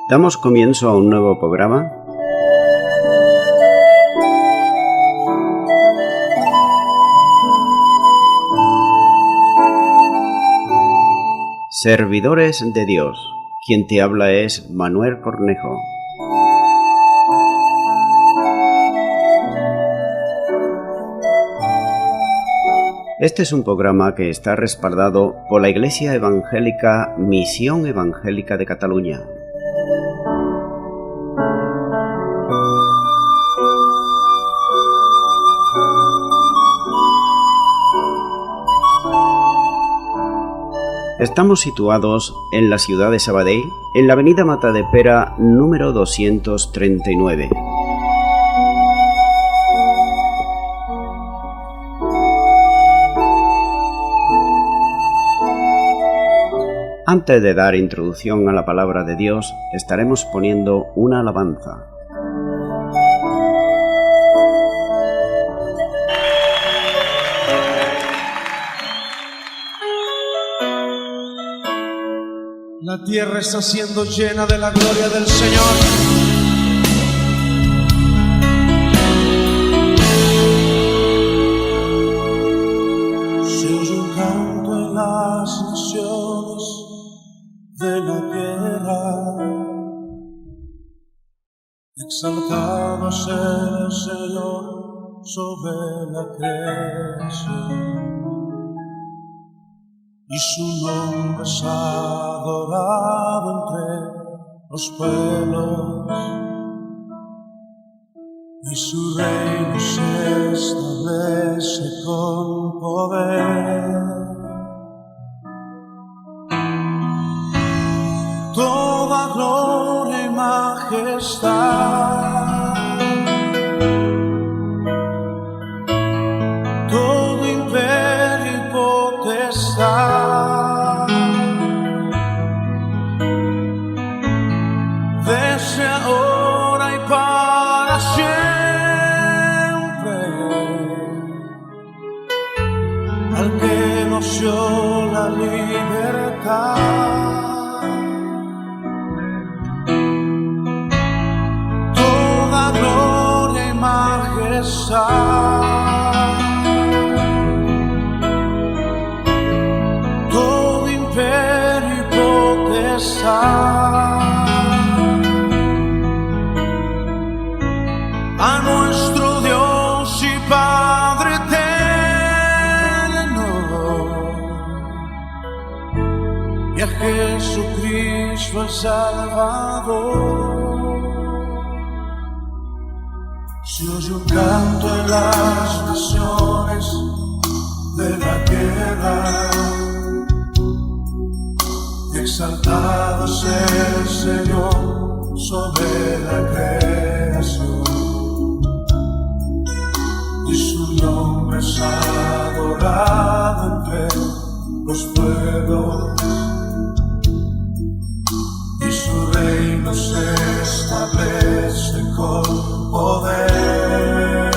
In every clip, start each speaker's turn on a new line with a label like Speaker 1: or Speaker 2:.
Speaker 1: Damos comienzo a un nuevo programa. Servidores de Dios. Quien te habla es Manuel Cornejo. Este es un programa que está respaldado por la Iglesia Evangélica Misión Evangélica de Cataluña. Estamos situados en la ciudad de Sabadell, en la avenida Matadepera número 239. Antes de dar introducción a la palabra de Dios, estaremos poniendo una alabanza.
Speaker 2: La tierra está siendo llena de la gloria del Señor. Se oye un canto en las naciones de la tierra. Exaltado es el Señor sobre la creación. Y su nombre es adorado entre los pueblos, y su reino se establece con poder. Toda gloria y majestad, todo imperio y potestad, desde ahora y para siempre, al que nos dio la libertad. Toda gloria y majestad, todo imperio y potestad, a nuestro Dios y Padre eterno, y a Jesucristo el Salvador. Se oye un canto en las naciones de la tierra, exaltado es el Señor sobre la creación, y su nombre es adorado entre los pueblos, y su reino se establece con poder.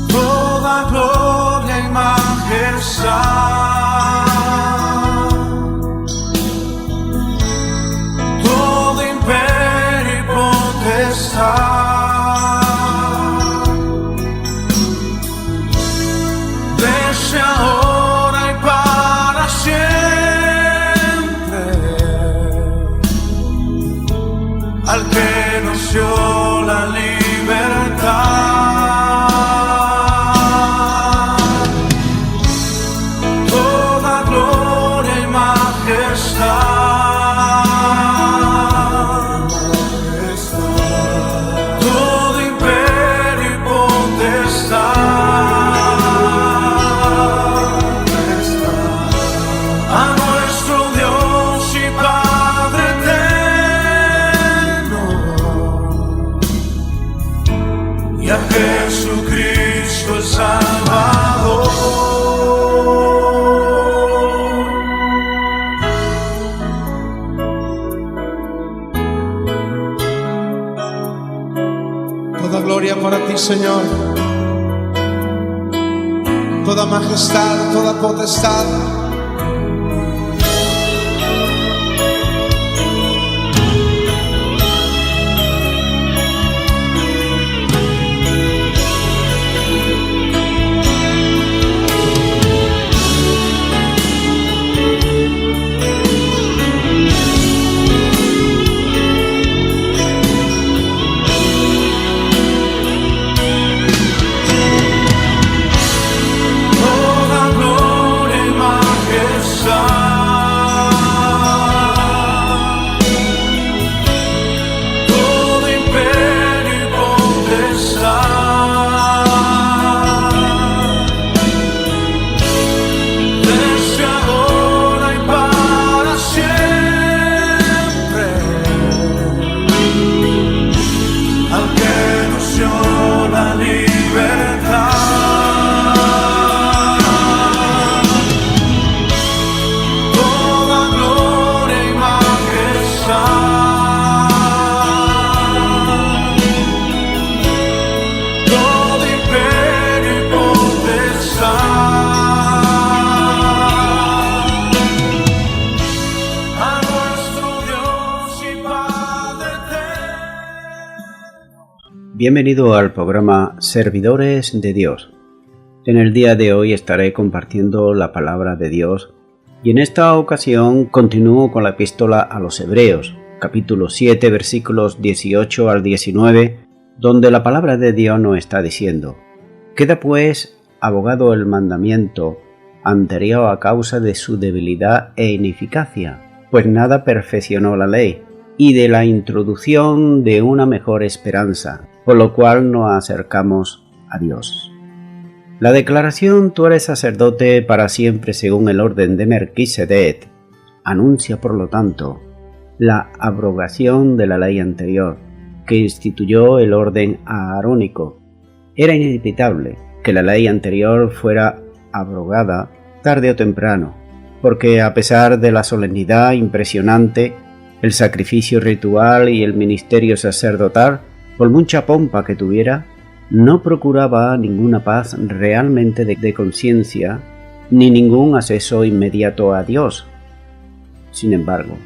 Speaker 2: Toda gloria y majestad, todo imperio y potestad, desde ahora y para siempre, al que nos dio la libertad. Toda gloria y majestad, todo imperio y potestad, a nuestro Dios y Padre eterno, y a Jesucristo el Salvador. Toda gloria para ti, Señor. toda majestad, toda potestad.
Speaker 1: Bienvenido al programa Servidores de Dios. En el día de hoy estaré compartiendo la palabra de Dios y en esta ocasión continúo con la epístola a los Hebreos, capítulo 7, versículos 18 al 19, donde la palabra de Dios nos está diciendo: queda pues abogado el mandamiento anterior a causa de su debilidad e ineficacia, pues nada perfeccionó la ley, y de la introducción de una mejor esperanza, por lo cual nos acercamos a Dios. La declaración «Tú eres sacerdote para siempre según el orden de Melquisedec» anuncia, por lo tanto, la abrogación de la ley anterior, que instituyó el orden aarónico. Era inevitable que la ley anterior fuera abrogada tarde o temprano, porque a pesar de la solemnidad impresionante, el sacrificio ritual y el ministerio sacerdotal, por mucha pompa que tuviera, no procuraba ninguna paz realmente de conciencia, ni ningún acceso inmediato a Dios. Sin embargo,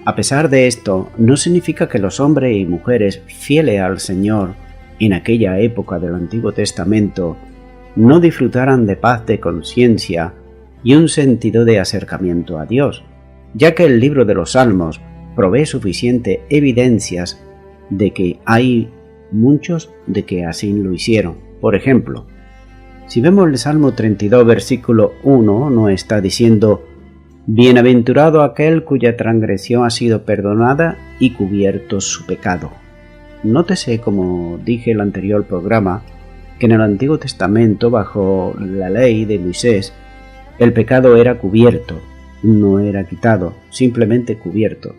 Speaker 1: a pesar de esto, no significa que los hombres y mujeres fieles al Señor en aquella época del Antiguo Testamento no disfrutaran de paz de conciencia y un sentido de acercamiento a Dios, ya que el libro de los Salmos provee suficientes evidencias de que hay muchos de que así lo hicieron. Por ejemplo, si vemos el Salmo 32, versículo 1, nos está diciendo: «Bienaventurado aquel cuya transgresión ha sido perdonada y cubierto su pecado». Nótese, como dije en el anterior programa, que en el Antiguo Testamento, bajo la ley de Moisés, el pecado era cubierto, no era quitado, simplemente cubierto.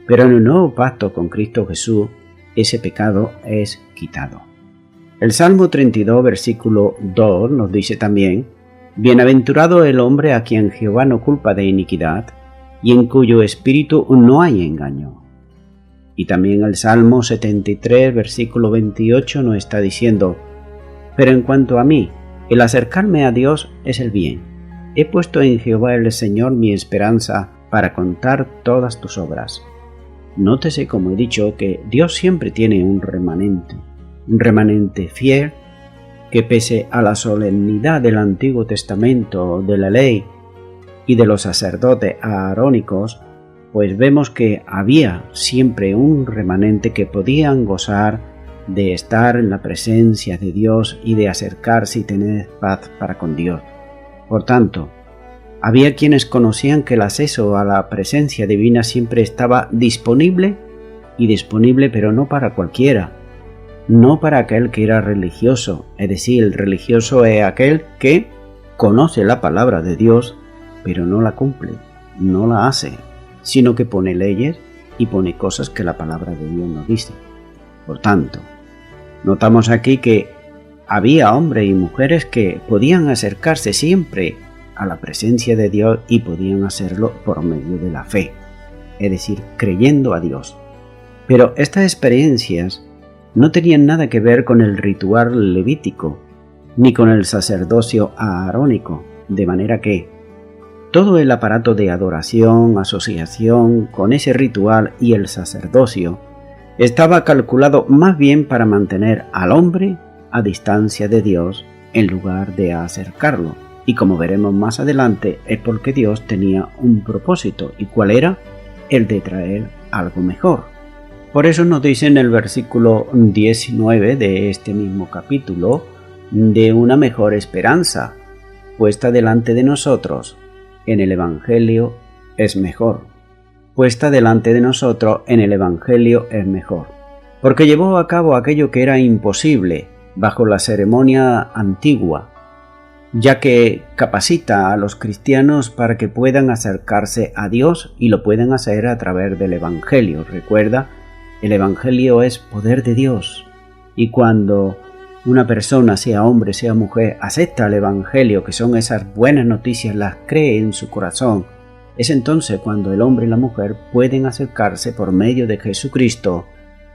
Speaker 1: Pero en el nuevo pacto con Cristo Jesús, ese pecado es quitado. El Salmo 32, versículo 2 nos dice también: «Bienaventurado el hombre a quien Jehová no culpa de iniquidad, y en cuyo espíritu no hay engaño». Y también el Salmo 73, versículo 28 nos está diciendo: «Pero en cuanto a mí, el acercarme a Dios es el bien. He puesto en Jehová el Señor mi esperanza para contar todas tus obras». Nótese, como he dicho, que Dios siempre tiene un remanente fiel, que pese a la solemnidad del Antiguo Testamento, de la ley y de los sacerdotes aarónicos, pues vemos que había siempre un remanente que podían gozar de estar en la presencia de Dios y de acercarse y tener paz para con Dios. Por tanto, había quienes conocían que el acceso a la presencia divina siempre estaba disponible, pero no para cualquiera, no para aquel que era religioso. Es decir, el religioso es aquel que conoce la palabra de Dios, pero no la cumple, no la hace, sino que pone leyes y pone cosas que la palabra de Dios nos dice. Por tanto, notamos aquí que había hombres y mujeres que podían acercarse siempre a la presencia de Dios y podían hacerlo por medio de la fe, es decir, creyendo a Dios. Pero estas experiencias no tenían nada que ver con el ritual levítico, ni con el sacerdocio aarónico, de manera que todo el aparato de adoración, asociación con ese ritual y el sacerdocio estaba calculado más bien para mantener al hombre a distancia de Dios en lugar de acercarlo. Y como veremos más adelante, es porque Dios tenía un propósito. ¿Y cuál era? El de traer algo mejor. Por eso nos dice en el versículo 19 de este mismo capítulo: «de una mejor esperanza, puesta delante de nosotros en el Evangelio es mejor». Puesta delante de nosotros en el Evangelio es mejor, porque llevó a cabo aquello que era imposible bajo la ceremonia antigua, ya que capacita a los cristianos para que puedan acercarse a Dios y lo pueden hacer a través del Evangelio. Recuerda, el Evangelio es poder de Dios, y cuando una persona, sea hombre, sea mujer, acepta el Evangelio, que son esas buenas noticias, las cree en su corazón, es entonces cuando el hombre y la mujer pueden acercarse por medio de Jesucristo,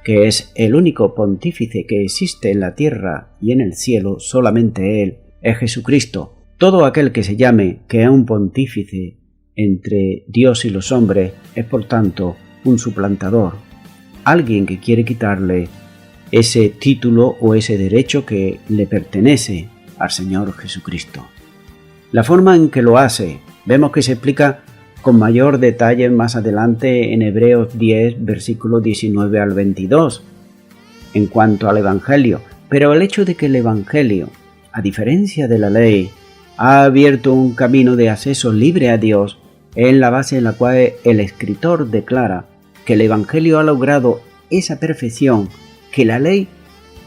Speaker 1: que es el único pontífice que existe en la tierra y en el cielo. Solamente Él es Jesucristo. Todo aquel que se llame que es un pontífice entre Dios y los hombres es por tanto un suplantador, alguien que quiere quitarle ese título o ese derecho que le pertenece al Señor Jesucristo. La forma en que lo hace, vemos que se explica con mayor detalle más adelante en Hebreos 10, versículos 19 al 22, en cuanto al Evangelio. Pero el hecho de que el Evangelio, a diferencia de la ley, ha abierto un camino de acceso libre a Dios, es la base en la cual el escritor declara que el Evangelio ha logrado esa perfección que la ley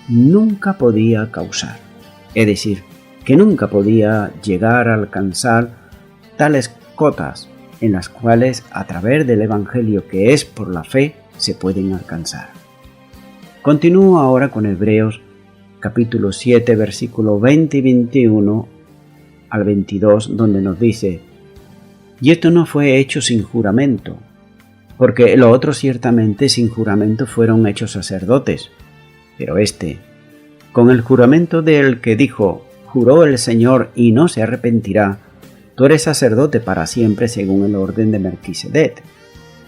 Speaker 1: nunca podía causar. Es decir, que nunca podía llegar a alcanzar tales cotas en las cuales a través del Evangelio, que es por la fe, se pueden alcanzar. Continúo ahora con Hebreos capítulo 7, versículos 20 y 21 al 22, donde nos dice: y esto no fue hecho sin juramento, porque los otros ciertamente sin juramento fueron hechos sacerdotes, pero este, con el juramento del que dijo: juró el Señor y no se arrepentirá, tú eres sacerdote para siempre según el orden de Melquisedec.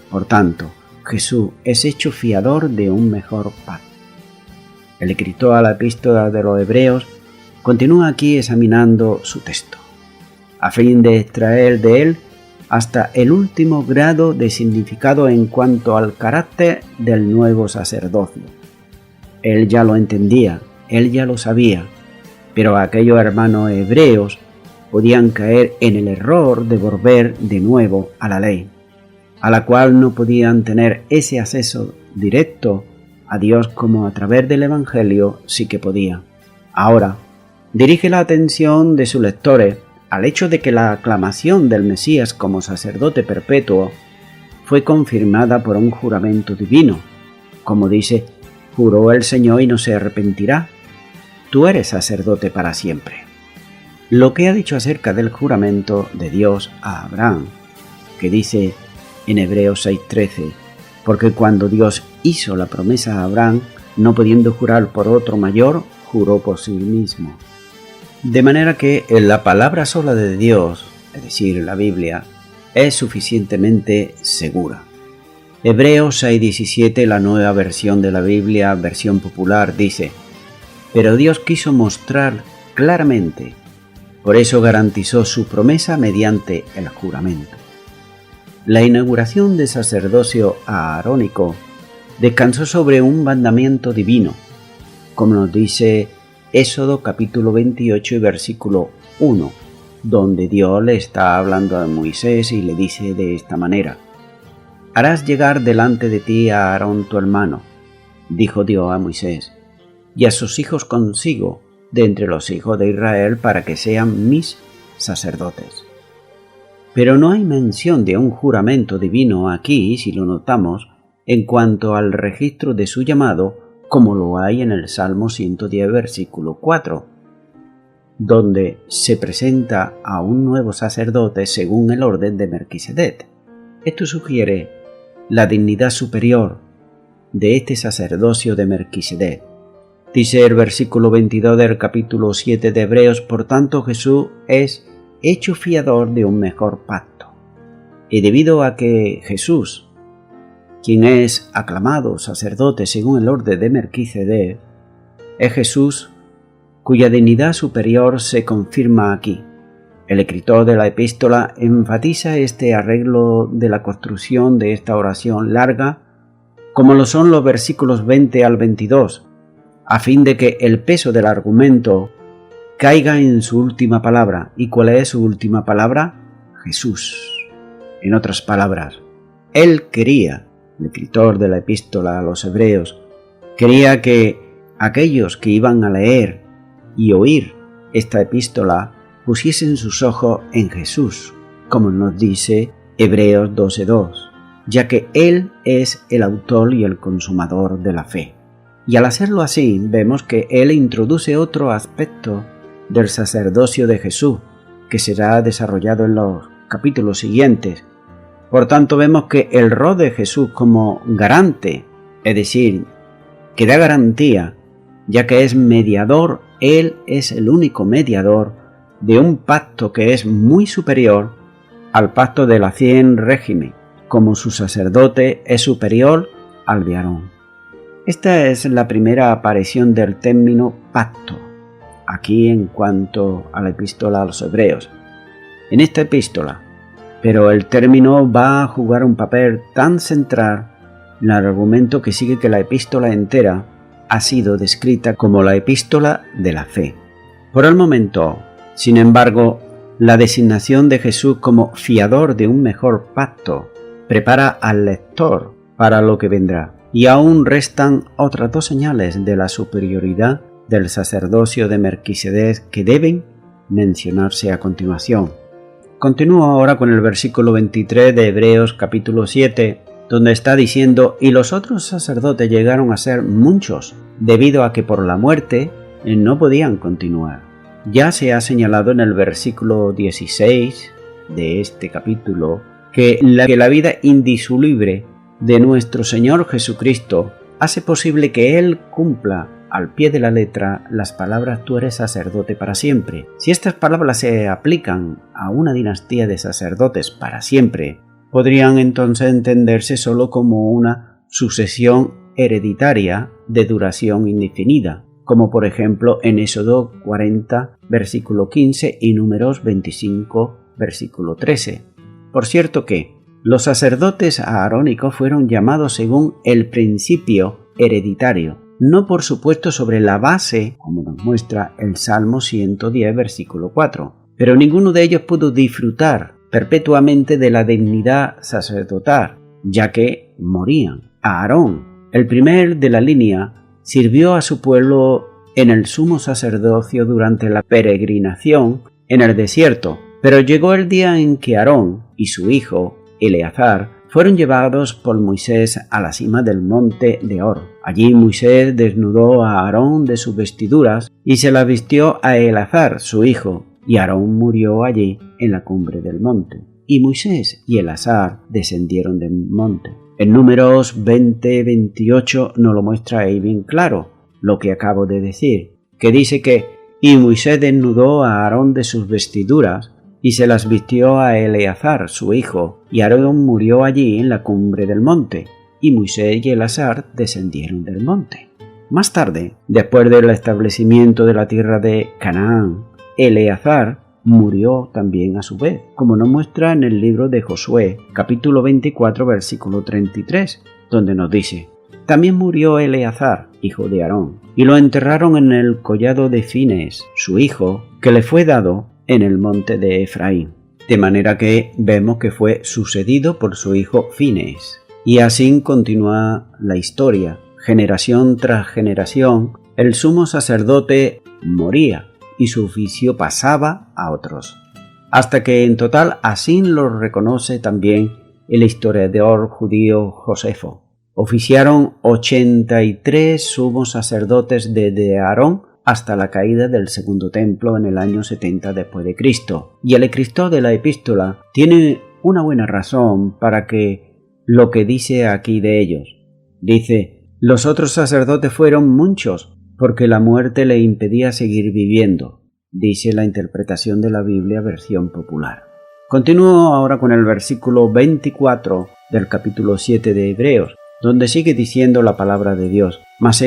Speaker 1: Por tanto, Jesús es hecho fiador de un mejor pacto. El escritor a la epístola de los Hebreos continúa aquí examinando su texto, a fin de extraer de él hasta el último grado de significado en cuanto al carácter del nuevo sacerdocio. Él ya lo entendía, él ya lo sabía, pero aquellos hermanos hebreos podían caer en el error de volver de nuevo a la ley, a la cual no podían tener ese acceso directo a Dios como a través del Evangelio sí que podía. Ahora, dirige la atención de sus lectores al hecho de que la aclamación del Mesías como sacerdote perpetuo fue confirmada por un juramento divino, como dice: juró el Señor y no se arrepentirá, tú eres sacerdote para siempre. Lo que ha dicho acerca del juramento de Dios a Abraham, que dice en Hebreos 6:13, porque cuando Dios hizo la promesa a Abraham, no pudiendo jurar por otro mayor, juró por sí mismo. De manera que la palabra sola de Dios, es decir, la Biblia, es suficientemente segura. Hebreos 6:17, la nueva versión de la Biblia, versión popular, dice: pero Dios quiso mostrar claramente, por eso garantizó su promesa mediante el juramento. La inauguración del sacerdocio aarónico descansó sobre un mandamiento divino, como nos dice Éxodo capítulo 28 y versículo 1, donde Dios le está hablando a Moisés y le dice de esta manera: harás llegar delante de ti a Aarón tu hermano, dijo Dios a Moisés, y a sus hijos consigo de entre los hijos de Israel para que sean mis sacerdotes. Pero no hay mención de un juramento divino aquí, si lo notamos, en cuanto al registro de su llamado, como lo hay en el Salmo 110, versículo 4, donde se presenta a un nuevo sacerdote según el orden de Melquisedec. Esto sugiere la dignidad superior de este sacerdocio de Melquisedec. Dice el versículo 22 del capítulo 7 de Hebreos: por tanto Jesús es hecho fiador de un mejor pacto. Y debido a que Jesús, quien es aclamado sacerdote según el orden de Melquisedec, es Jesús cuya dignidad superior se confirma aquí. El escritor de la epístola enfatiza este arreglo de la construcción de esta oración larga, como lo son los versículos 20 al 22, a fin de que el peso del argumento caiga en su última palabra. ¿Y cuál es su última palabra? Jesús. En otras palabras, él quería, el escritor de la epístola a los Hebreos, quería que aquellos que iban a leer y oír esta epístola pusiesen sus ojos en Jesús, como nos dice Hebreos 12:2, ya que Él es el autor y el consumador de la fe. Y al hacerlo así, vemos que Él introduce otro aspecto del sacerdocio de Jesús, que será desarrollado en los capítulos siguientes. Por tanto, vemos que el rol de Jesús como garante, es decir, que da garantía, ya que es mediador, Él es el único mediador de un pacto que es muy superior al pacto del ancien régimen, como su sacerdote es superior al de Aarón. Esta es la primera aparición del término pacto, aquí en cuanto a la epístola a los Hebreos. En esta epístola, pero el término va a jugar un papel tan central en el argumento que sigue que la epístola entera ha sido descrita como la epístola de la fe. Por el momento, sin embargo, la designación de Jesús como fiador de un mejor pacto prepara al lector para lo que vendrá, y aún restan otras dos señales de la superioridad del sacerdocio de Melquisedec que deben mencionarse a continuación. Continúo ahora con el versículo 23 de Hebreos capítulo 7, donde está diciendo: y los otros sacerdotes llegaron a ser muchos, debido a que por la muerte no podían continuar. Ya se ha señalado en el versículo 16 de este capítulo que la vida indisoluble de nuestro Señor Jesucristo hace posible que Él cumpla al pie de la letra las palabras tú eres sacerdote para siempre. Si estas palabras se aplican a una dinastía de sacerdotes para siempre, podrían entonces entenderse solo como una sucesión hereditaria de duración indefinida, como por ejemplo en Éxodo 40, versículo 15 y Números 25, versículo 13. Por cierto que los sacerdotes aarónicos fueron llamados según el principio hereditario, no por supuesto sobre la base, como nos muestra el Salmo 110, versículo 4, pero ninguno de ellos pudo disfrutar perpetuamente de la dignidad sacerdotal, ya que morían. Aarón, el primer de la línea, sirvió a su pueblo en el sumo sacerdocio durante la peregrinación en el desierto, pero llegó el día en que Aarón y su hijo Eleazar fueron llevados por Moisés a la cima del monte de Hor. Allí Moisés desnudó a Aarón de sus vestiduras y se las vistió a Eleazar, su hijo, y Aarón murió allí en la cumbre del monte. Y Moisés y Eleazar descendieron del monte. En Números 20-28 nos lo muestra ahí bien claro lo que acabo de decir, que dice que y Moisés desnudó a Aarón de sus vestiduras y se las vistió a Eleazar, su hijo, y Aarón murió allí en la cumbre del monte, y Moisés y Eleazar descendieron del monte. Más tarde, después del establecimiento de la tierra de Canaán, Eleazar murió también a su vez, como nos muestra en el libro de Josué, capítulo 24, versículo 33, donde nos dice: también murió Eleazar, hijo de Aarón, y lo enterraron en el collado de Fines, su hijo, que le fue dado en el monte de Efraín. De manera que vemos que fue sucedido por su hijo Fines. Y así continúa la historia. Generación tras generación, el sumo sacerdote moría y su oficio pasaba a otros. Hasta que en total así lo reconoce también el historiador judío Josefo. Oficiaron 83 sumos sacerdotes desde Aarón hasta la caída del segundo templo en el año 70 después de Cristo. Y el escritor de la epístola tiene una buena razón para que lo que dice aquí de ellos. Dice: los otros sacerdotes fueron muchos porque la muerte le impedía seguir viviendo, dice la interpretación de la Biblia versión popular. Continúo ahora con el versículo 24 del capítulo 7 de Hebreos, donde sigue diciendo la palabra de Dios: mas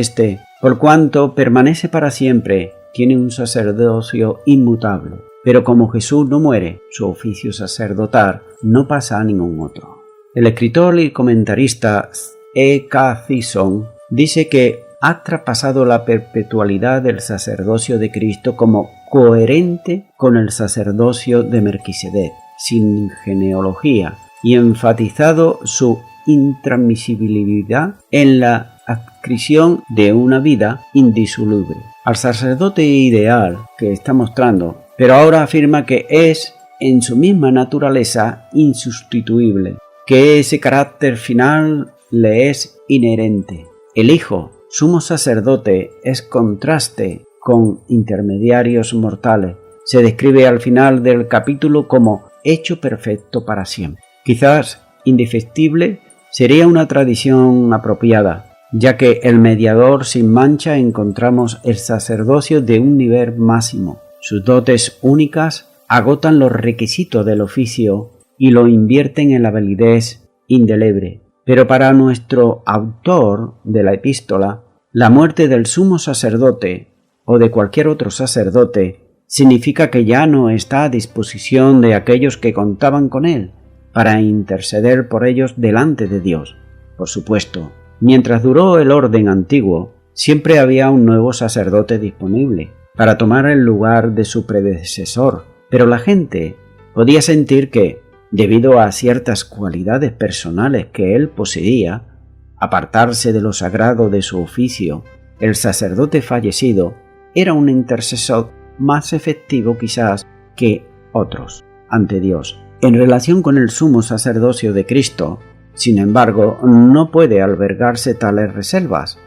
Speaker 1: por cuanto permanece para siempre, tiene un sacerdocio inmutable. Pero como Jesús no muere, su oficio sacerdotal no pasa a ningún otro. El escritor y comentarista E.K. Thiessen dice que ha traspasado la perpetualidad del sacerdocio de Cristo como coherente con el sacerdocio de Melquisedec, sin genealogía, y enfatizado su intransmisibilidad en la adscripción de una vida indisoluble al sacerdote ideal que está mostrando, pero ahora afirma que es en su misma naturaleza insustituible, que ese carácter final le es inherente. El Hijo, sumo sacerdote, es contraste con intermediarios mortales. Se describe al final del capítulo como hecho perfecto para siempre. Quizás indefectible sería una tradición apropiada, ya que el mediador sin mancha encontramos el sacerdocio de un nivel máximo. Sus dotes únicas agotan los requisitos del oficio y lo invierten en la validez indeleble. Pero para nuestro autor de la epístola, la muerte del sumo sacerdote o de cualquier otro sacerdote significa que ya no está a disposición de aquellos que contaban con él para interceder por ellos delante de Dios. Por supuesto, mientras duró el orden antiguo, siempre había un nuevo sacerdote disponible para tomar el lugar de su predecesor, pero la gente podía sentir que, debido a ciertas cualidades personales que él poseía, apartarse de lo sagrado de su oficio, el sacerdote fallecido era un intercesor más efectivo quizás que otros ante Dios. En relación con el sumo sacerdocio de Cristo, sin embargo, no puede albergarse tales reservas,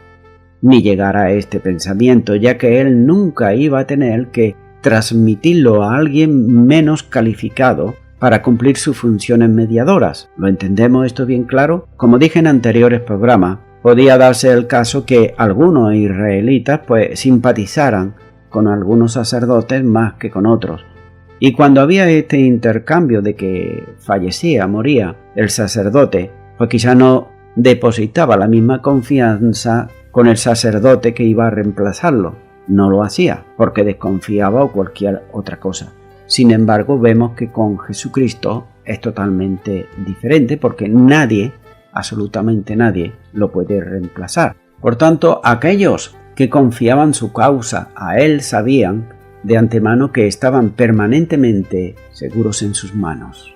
Speaker 1: ni llegar a este pensamiento, ya que él nunca iba a tener que transmitirlo a alguien menos calificado para cumplir sus funciones mediadoras. ¿Lo entendemos esto bien claro? Como dije en anteriores programas, podía darse el caso que algunos israelitas simpatizaran con algunos sacerdotes más que con otros. Y cuando había este intercambio de que moría el sacerdote, quizá no depositaba la misma confianza con el sacerdote que iba a reemplazarlo. No lo hacía porque desconfiaba o cualquier otra cosa. Sin embargo, vemos que con Jesucristo es totalmente diferente porque nadie, absolutamente nadie, lo puede reemplazar. Por tanto, aquellos que confiaban su causa a él sabían de antemano que estaban permanentemente seguros en sus manos.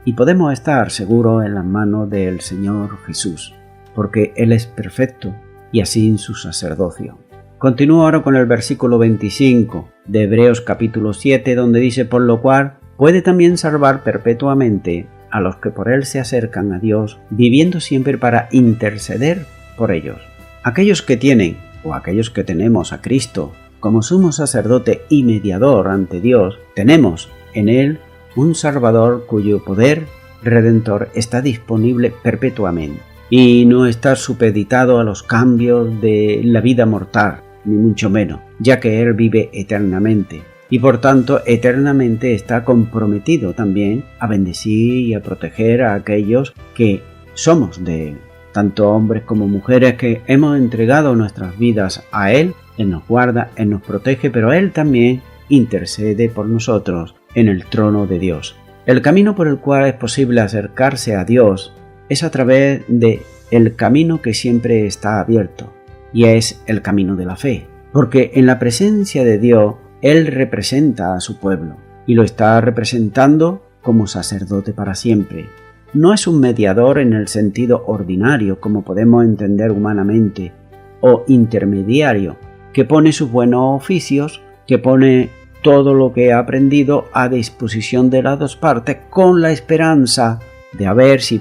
Speaker 1: Y podemos estar seguros en las manos del Señor Jesús, porque Él es perfecto y así en su sacerdocio. Continúo ahora con el versículo 25 de Hebreos capítulo 7, donde dice: por lo cual puede también salvar perpetuamente a los que por Él se acercan a Dios, viviendo siempre para interceder por ellos. Aquellos que tienen, o aquellos que tenemos a Cristo como sumo sacerdote y mediador ante Dios, tenemos en Él un Salvador cuyo poder redentor está disponible perpetuamente y no está supeditado a los cambios de la vida mortal, ni mucho menos, ya que Él vive eternamente y por tanto eternamente está comprometido también a bendecir y a proteger a aquellos que somos de Él, tanto hombres como mujeres que hemos entregado nuestras vidas a Él. Él nos guarda, Él nos protege, pero Él también intercede por nosotros en el trono de Dios. El camino por el cual es posible acercarse a Dios es a través de el camino que siempre está abierto, y es el camino de la fe, porque en la presencia de Dios Él representa a su pueblo, y lo está representando como sacerdote para siempre. No es un mediador en el sentido ordinario, como podemos entender humanamente, o intermediario, que pone sus buenos oficios, que pone todo lo que ha aprendido a disposición de las dos partes con la esperanza de a ver si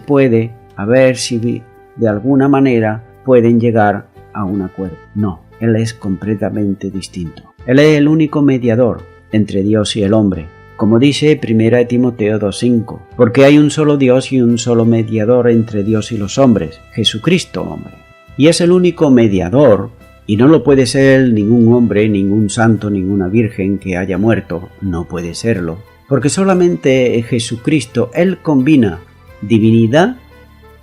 Speaker 1: de alguna manera pueden llegar a un acuerdo. No, Él es completamente distinto. Él es el único mediador entre Dios y el hombre, como dice 1 Timoteo 2:5, porque hay un solo Dios y un solo mediador entre Dios y los hombres, Jesucristo hombre. Y es el único mediador, y no lo puede ser ningún hombre, ningún santo, ninguna virgen que haya muerto, no puede serlo, porque solamente Jesucristo, Él combina divinidad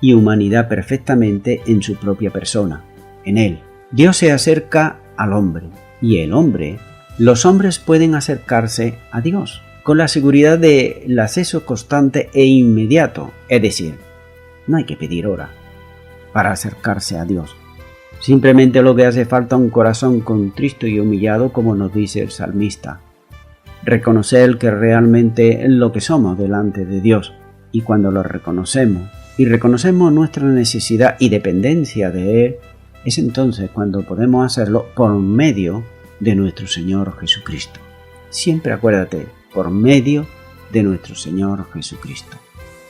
Speaker 1: y humanidad perfectamente en su propia persona, en Él. Dios se acerca al hombre, y el hombre, los hombres pueden acercarse a Dios, con la seguridad del acceso constante e inmediato, es decir, no hay que pedir hora para acercarse a Dios. Simplemente lo que hace falta es un corazón contrito y humillado, como nos dice el salmista. Reconocer que realmente es lo que somos delante de Dios, y cuando lo reconocemos, y reconocemos nuestra necesidad y dependencia de Él, es entonces cuando podemos hacerlo por medio de nuestro Señor Jesucristo. Siempre acuérdate, por medio de nuestro Señor Jesucristo.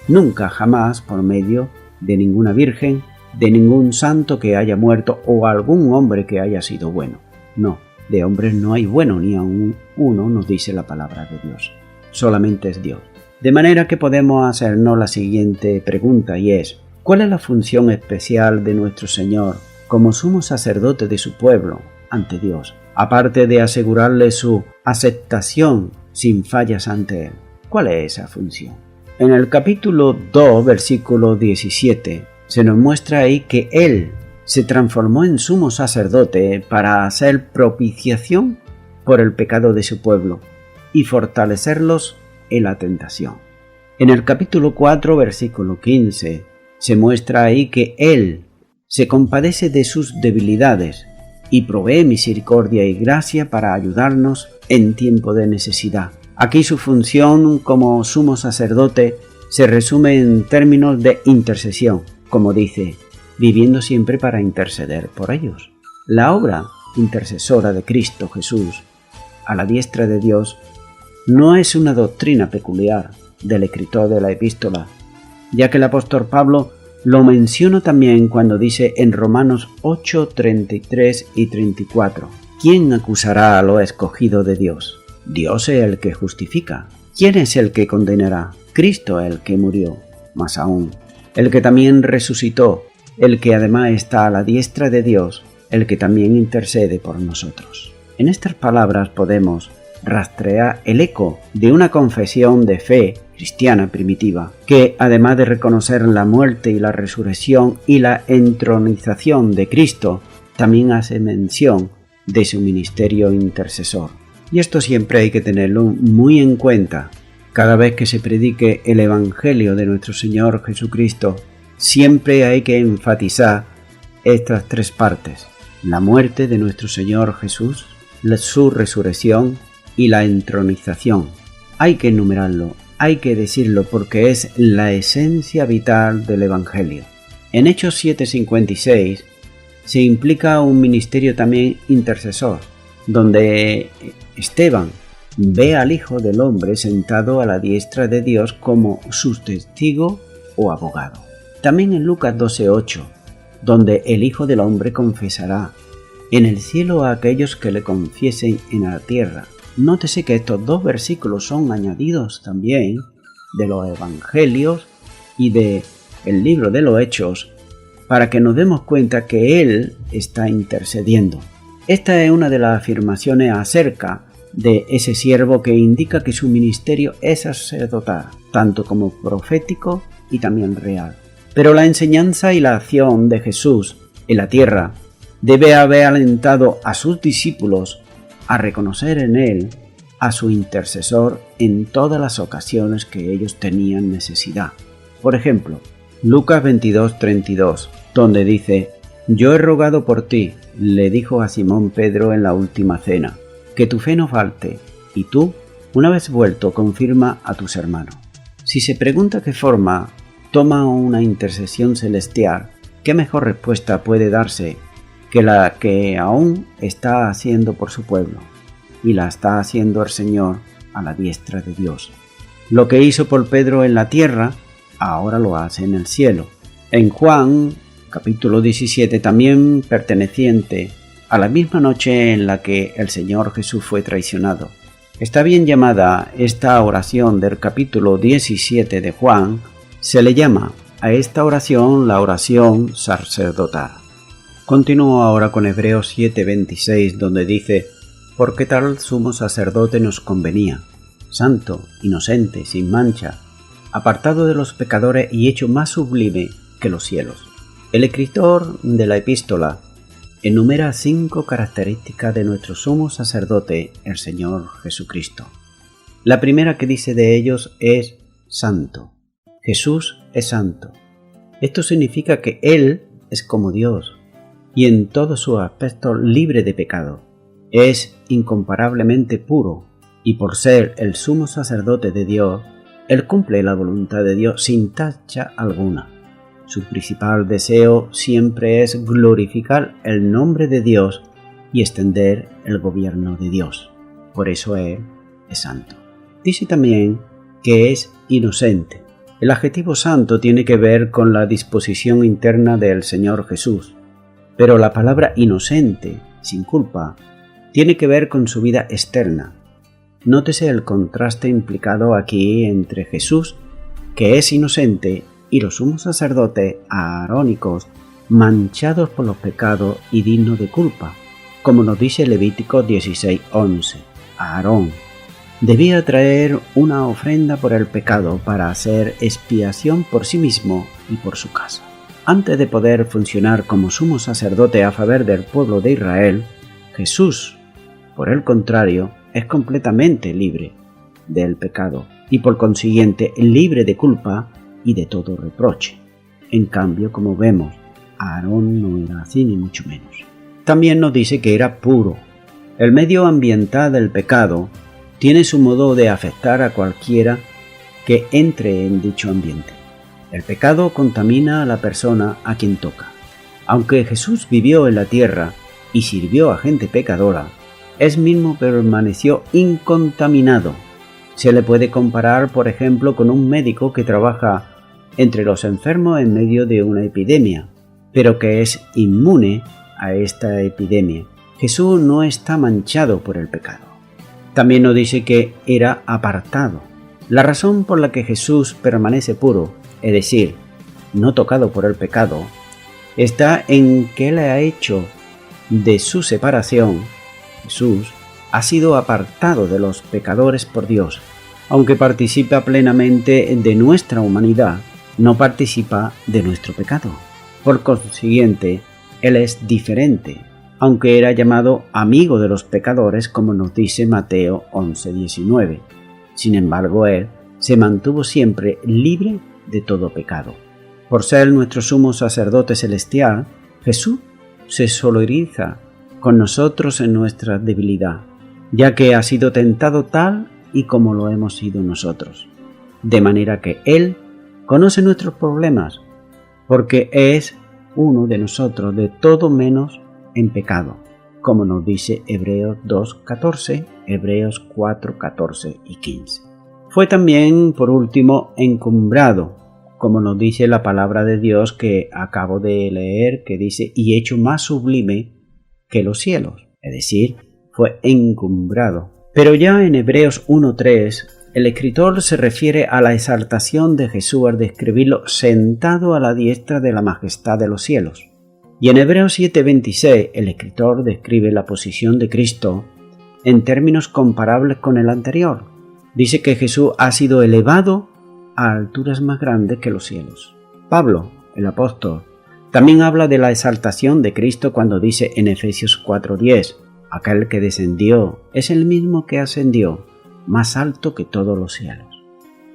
Speaker 1: Nunca, jamás por medio de ninguna virgen, de ningún santo que haya muerto o algún hombre que haya sido bueno. No, de hombres no hay bueno ni aun uno, nos dice la palabra de Dios. Solamente es Dios. De manera que podemos hacernos la siguiente pregunta, y es: ¿cuál es la función especial de nuestro Señor como sumo sacerdote de su pueblo ante Dios, aparte de asegurarle su aceptación sin fallas ante Él? ¿Cuál es esa función? En el capítulo 2, versículo 17, Se nos muestra ahí que Él se transformó en sumo sacerdote para hacer propiciación por el pecado de su pueblo y fortalecerlos en la tentación. En el capítulo 4, versículo 15, se muestra ahí que Él se compadece de sus debilidades y provee misericordia y gracia para ayudarnos en tiempo de necesidad. Aquí su función como sumo sacerdote se resume en términos de intercesión, como dice, viviendo siempre para interceder por ellos. La obra intercesora de Cristo Jesús a la diestra de Dios no es una doctrina peculiar del escritor de la epístola, ya que el apóstol Pablo lo menciona también cuando dice en Romanos 8, 33 y 34, ¿quién acusará a lo escogido de Dios? Dios es el que justifica. ¿Quién es el que condenará? Cristo el que murió, más aún, el que también resucitó, el que además está a la diestra de Dios, el que también intercede por nosotros. En estas palabras podemos rastrear el eco de una confesión de fe cristiana primitiva, que además de reconocer la muerte y la resurrección y la entronización de Cristo, también hace mención de su ministerio intercesor. Y esto siempre hay que tenerlo muy en cuenta. Cada vez que se predique el Evangelio de nuestro Señor Jesucristo, siempre hay que enfatizar estas tres partes: la muerte de nuestro Señor Jesús, su resurrección y la entronización. Hay que enumerarlo, hay que decirlo porque es la esencia vital del Evangelio. En Hechos 7:56 se implica un ministerio también intercesor, donde Esteban ve al Hijo del Hombre sentado a la diestra de Dios como su testigo o abogado. También en Lucas 12:8, donde el Hijo del Hombre confesará en el cielo a aquellos que le confiesen en la tierra. Nótese que estos dos versículos son añadidos también de los Evangelios y del libro de los Hechos para que nos demos cuenta que Él está intercediendo. Esta es una de las afirmaciones acerca de ese siervo que indica que su ministerio es sacerdotal, tanto como profético y también real. Pero la enseñanza y la acción de Jesús en la tierra debe haber alentado a sus discípulos a reconocer en Él a su intercesor en todas las ocasiones que ellos tenían necesidad. Por ejemplo, Lucas 22:32, donde dice: «Yo he rogado por ti», le dijo a Simón Pedro en la última cena, «que tu fe no falte, y tú, una vez vuelto, confirma a tus hermanos». Si se pregunta qué forma toma una intercesión celestial, ¿qué mejor respuesta puede darse que la que aún está haciendo por su pueblo? Y la está haciendo el Señor a la diestra de Dios. Lo que hizo por Pedro en la tierra, ahora lo hace en el cielo. En Juan, capítulo 17, también perteneciente a la misma noche en la que el Señor Jesús fue traicionado. Está bien llamada esta oración del capítulo 17 de Juan, se le llama a esta oración la oración sacerdotal. Continúo ahora con Hebreos 7:26, donde dice: «Porque tal sumo sacerdote nos convenía, santo, inocente, sin mancha, apartado de los pecadores y hecho más sublime que los cielos». El escritor de la epístola enumera 5 características de nuestro sumo sacerdote, el Señor Jesucristo. La primera que dice de ellos es santo. Jesús es santo. Esto significa que Él es como Dios y en todos sus aspectos libre de pecado. Es incomparablemente puro y por ser el sumo sacerdote de Dios, Él cumple la voluntad de Dios sin tacha alguna. Su principal deseo siempre es glorificar el nombre de Dios y extender el gobierno de Dios. Por eso Él es santo. Dice también que es inocente. El adjetivo santo tiene que ver con la disposición interna del Señor Jesús, pero la palabra inocente, sin culpa, tiene que ver con su vida externa. Nótese el contraste implicado aquí entre Jesús, que es inocente, y los sumos sacerdotes aarónicos, manchados por los pecados y dignos de culpa, como nos dice Levítico 16:11. Aarón debía traer una ofrenda por el pecado para hacer expiación por sí mismo y por su casa. Antes de poder funcionar como sumo sacerdote a favor del pueblo de Israel, Jesús, por el contrario, es completamente libre del pecado y por consiguiente libre de culpa y de todo reproche. En cambio, como vemos, Aarón no era así ni mucho menos. También nos dice que era puro. El medio ambiental del pecado tiene su modo de afectar a cualquiera que entre en dicho ambiente. El pecado contamina a la persona a quien toca. Aunque Jesús vivió en la tierra y sirvió a gente pecadora, él mismo permaneció incontaminado. Se le puede comparar, por ejemplo, con un médico que trabaja entre los enfermos en medio de una epidemia, pero que es inmune a esta epidemia. Jesús no está manchado por el pecado. También nos dice que era apartado. La razón por la que Jesús permanece puro, es decir, no tocado por el pecado, está en que Él ha hecho de su separación. Jesús ha sido apartado de los pecadores por Dios. Aunque participa plenamente de nuestra humanidad, no participa de nuestro pecado. Por consiguiente, Él es diferente, aunque era llamado amigo de los pecadores, como nos dice Mateo 11:19. Sin embargo, Él se mantuvo siempre libre de todo pecado. Por ser nuestro sumo sacerdote celestial, Jesús se solidariza con nosotros en nuestra debilidad, ya que ha sido tentado tal y como lo hemos sido nosotros. De manera que Él conoce nuestros problemas, porque es uno de nosotros de todo menos en pecado, como nos dice Hebreos 2:14, Hebreos 4:14 y 15. Fue también, por último, encumbrado, como nos dice la palabra de Dios que acabo de leer, que dice, y hecho más sublime que los cielos, es decir, fue encumbrado. Pero ya en Hebreos 1:3, el escritor se refiere a la exaltación de Jesús al describirlo sentado a la diestra de la majestad de los cielos. Y en Hebreos 7:26, el escritor describe la posición de Cristo en términos comparables con el anterior. Dice que Jesús ha sido elevado a alturas más grandes que los cielos. Pablo, el apóstol, también habla de la exaltación de Cristo cuando dice en Efesios 4:10, aquel que descendió es el mismo que ascendió, más alto que todos los cielos.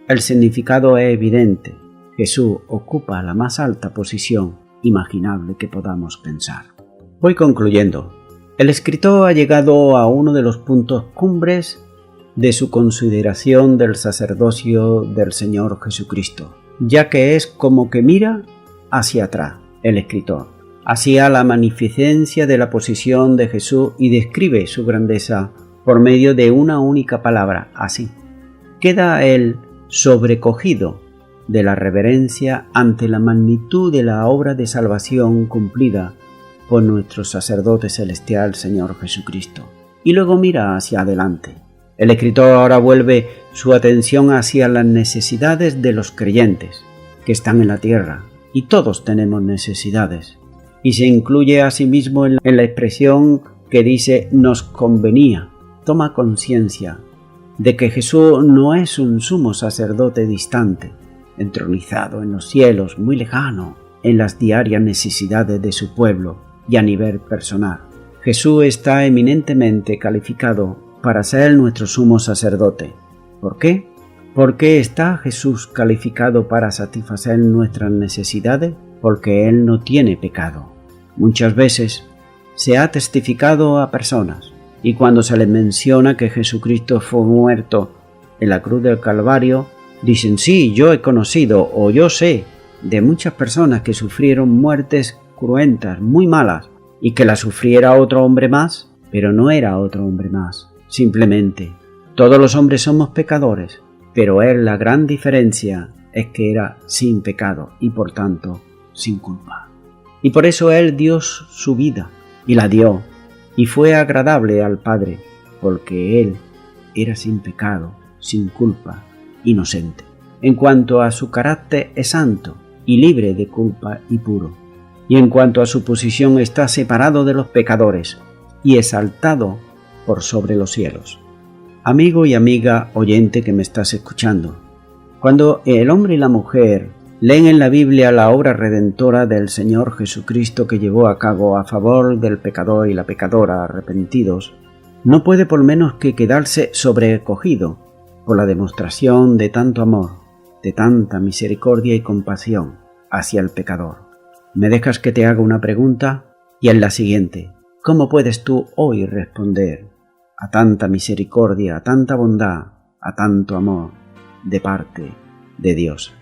Speaker 1: El significado es evidente. Jesús ocupa la más alta posición imaginable que podamos pensar. Voy concluyendo. El escritor ha llegado a uno de los puntos cumbres de su consideración del sacerdocio del Señor Jesucristo, ya que es como que mira hacia atrás, el escritor, hacia la magnificencia de la posición de Jesús y describe su grandeza por medio de una única palabra, así. Queda él sobrecogido de la reverencia ante la magnitud de la obra de salvación cumplida por nuestro sacerdote celestial Señor Jesucristo, y luego mira hacia adelante. El escritor ahora vuelve su atención hacia las necesidades de los creyentes que están en la tierra, y todos tenemos necesidades, y se incluye a sí mismo en la expresión que dice nos convenía. Toma conciencia de que Jesús no es un sumo sacerdote distante, entronizado en los cielos, muy lejano, en las diarias necesidades de su pueblo y a nivel personal. Jesús está eminentemente calificado para ser nuestro sumo sacerdote. ¿Por qué? ¿Por qué está Jesús calificado para satisfacer nuestras necesidades? Porque Él no tiene pecado. Muchas veces se ha testificado a personas, y cuando se les menciona que Jesucristo fue muerto en la cruz del Calvario, dicen, sí, yo he conocido o yo sé de muchas personas que sufrieron muertes cruentas, muy malas, y que la sufriera otro hombre más, pero no era otro hombre más. Simplemente, todos los hombres somos pecadores, pero él, la gran diferencia es que era sin pecado y por tanto sin culpa. Y por eso él dio su vida y la dio, y fue agradable al Padre, porque él era sin pecado, sin culpa, inocente. En cuanto a su carácter es santo y libre de culpa y puro. Y en cuanto a su posición está separado de los pecadores y exaltado por sobre los cielos. Amigo y amiga oyente que me estás escuchando, cuando el hombre y la mujer leen en la Biblia la obra redentora del Señor Jesucristo que llevó a cabo a favor del pecador y la pecadora arrepentidos, no puede por menos que quedarse sobrecogido por la demostración de tanto amor, de tanta misericordia y compasión hacia el pecador. ¿Me dejas que te haga una pregunta? Y es la siguiente: ¿cómo puedes tú hoy responder a tanta misericordia, a tanta bondad, a tanto amor de parte de Dios?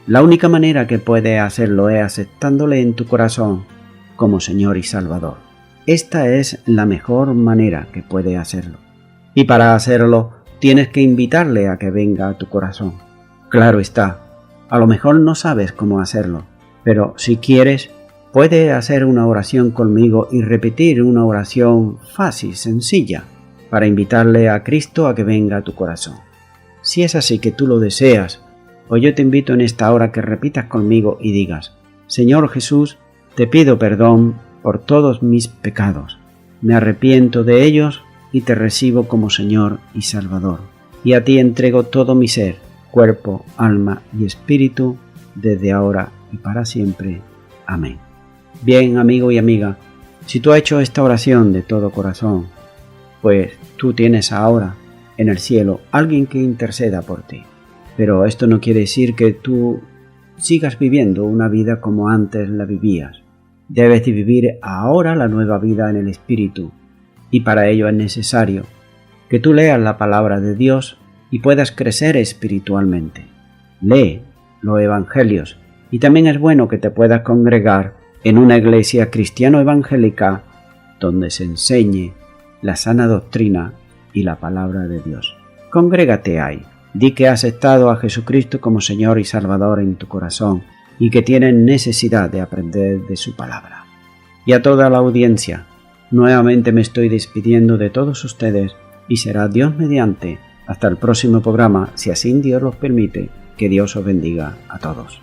Speaker 1: La única manera que puedes hacerlo es aceptándole en tu corazón como Señor y Salvador. Esta es la mejor manera que puedes hacerlo. Y para hacerlo tienes que invitarle a que venga a tu corazón. Claro está, a lo mejor no sabes cómo hacerlo, pero si quieres, puedes hacer una oración conmigo y repetir una oración fácil, sencilla, para invitarle a Cristo a que venga a tu corazón. Si es así que tú lo deseas, pues yo te invito en esta hora que repitas conmigo y digas: Señor Jesús, te pido perdón por todos mis pecados. Me arrepiento de ellos y te recibo como Señor y Salvador. Y a ti entrego todo mi ser, cuerpo, alma y espíritu, desde ahora y para siempre. Amén. Bien, amigo y amiga, si tú has hecho esta oración de todo corazón, pues tú tienes ahora en el cielo alguien que interceda por ti. Pero esto no quiere decir que tú sigas viviendo una vida como antes la vivías. Debes de vivir ahora la nueva vida en el Espíritu, y para ello es necesario que tú leas la palabra de Dios y puedas crecer espiritualmente. Lee los evangelios, y también es bueno que te puedas congregar en una iglesia cristiano-evangélica donde se enseñe la sana doctrina y la palabra de Dios. Congrégate ahí. Di que has aceptado a Jesucristo como Señor y Salvador en tu corazón y que tienes necesidad de aprender de su palabra. Y a toda la audiencia, nuevamente me estoy despidiendo de todos ustedes y será Dios mediante hasta el próximo programa, si así Dios los permite. Que Dios os bendiga a todos.